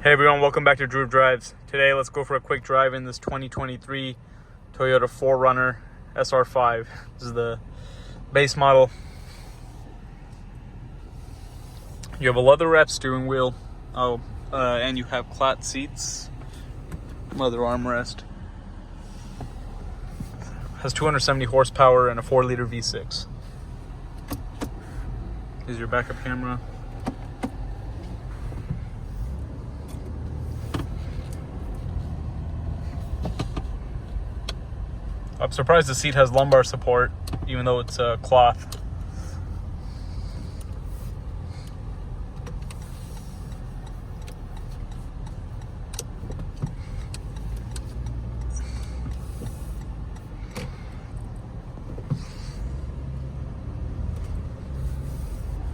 Hey everyone, welcome back to Drew Drives. Today, let's go for a quick drive in this 2023 Toyota 4Runner SR5. This is the base model. You have a leather-wrapped steering wheel, and you have cloth seats, leather armrest. Has 270 horsepower and a 4-liter V6. Here's your backup camera. I'm surprised the seat has lumbar support, even though it's cloth.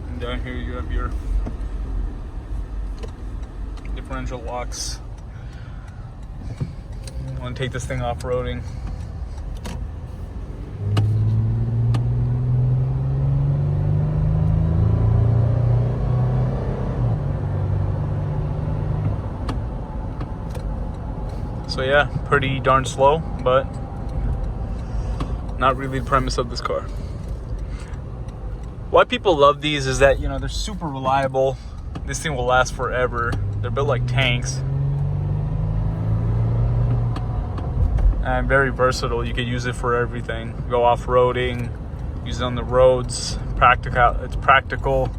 And down here you have your differential locks. I want to take this thing off-roading. So yeah, pretty darn slow, but not really the premise of this car. Why people love these is that, they're super reliable. This thing will last forever. They're built like tanks. And very versatile. You could use it for everything. Go off-roading, use it on the roads. It's practical.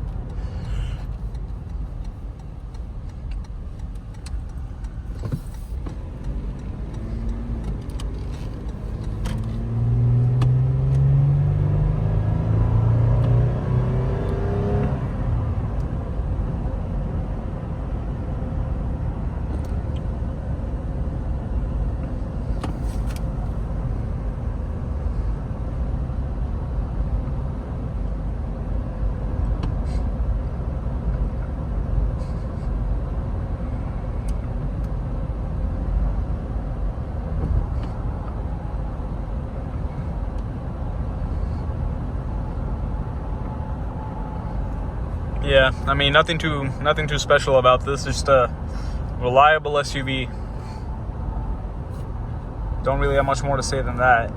Yeah, I mean, nothing too special about this. Just a reliable SUV. Don't really have much more to say than that.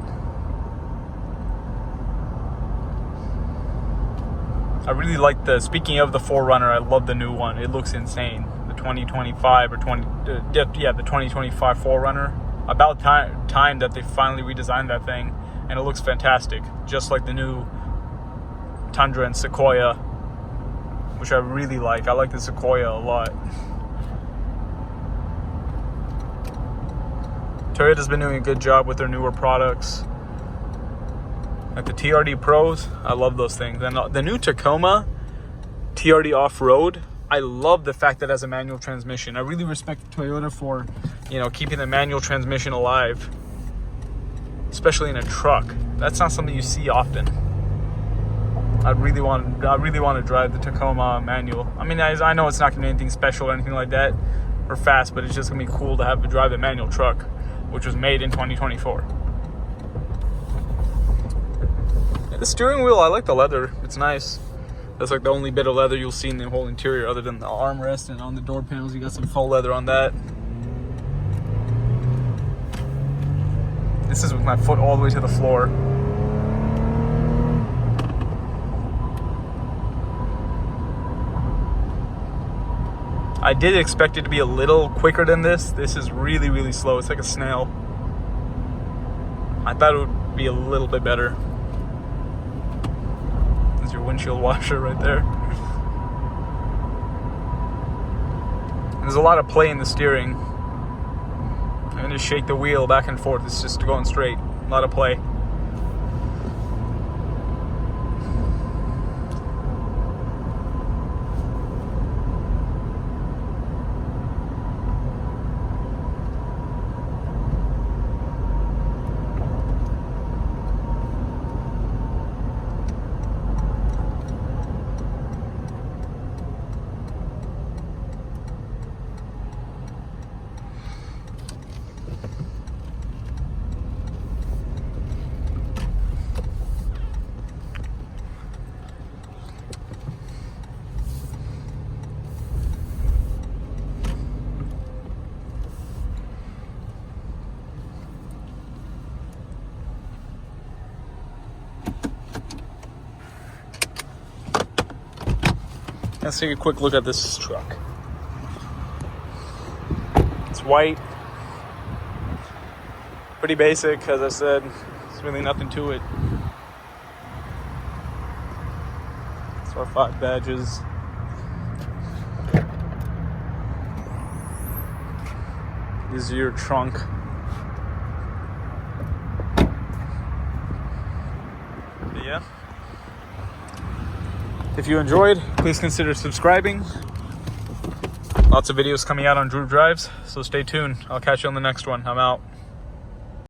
I really like speaking of the 4Runner, I love the new one. It looks insane. The 2025 the 2025 4Runner. About time that they finally redesigned that thing, and it looks fantastic. Just like the new Tundra and Sequoia, which I really like. I like the Sequoia a lot. Toyota's been doing a good job with their newer products. Like the TRD Pros, I love those things. And the new Tacoma TRD Off-Road, I love the fact that it has a manual transmission. I really respect Toyota for, keeping the manual transmission alive, especially in a truck. That's not something you see often. I really want to drive the Tacoma manual. I mean, I know it's not going to be anything special or anything like that, or fast, but it's just going to be cool to have to drive a manual truck, which was made in 2024. The steering wheel, I like the leather. It's nice. That's like the only bit of leather you'll see in the whole interior, other than the armrest, and on the door panels, you got some faux leather on that. This is with my foot all the way to the floor. I did expect it to be a little quicker than this. This is really, really slow. It's like a snail. I thought it would be a little bit better. There's your windshield washer right there. There's a lot of play in the steering. I'm going to shake the wheel back and forth. It's just going straight. A lot of play. Let's take a quick look at this truck. It's white. Pretty basic, as I said. There's really nothing to it. SR5 badges. This is your trunk. But yeah. If you enjoyed, please consider subscribing. Lots of videos coming out on Drew Drives, so stay tuned. I'll catch you on the next one. I'm out.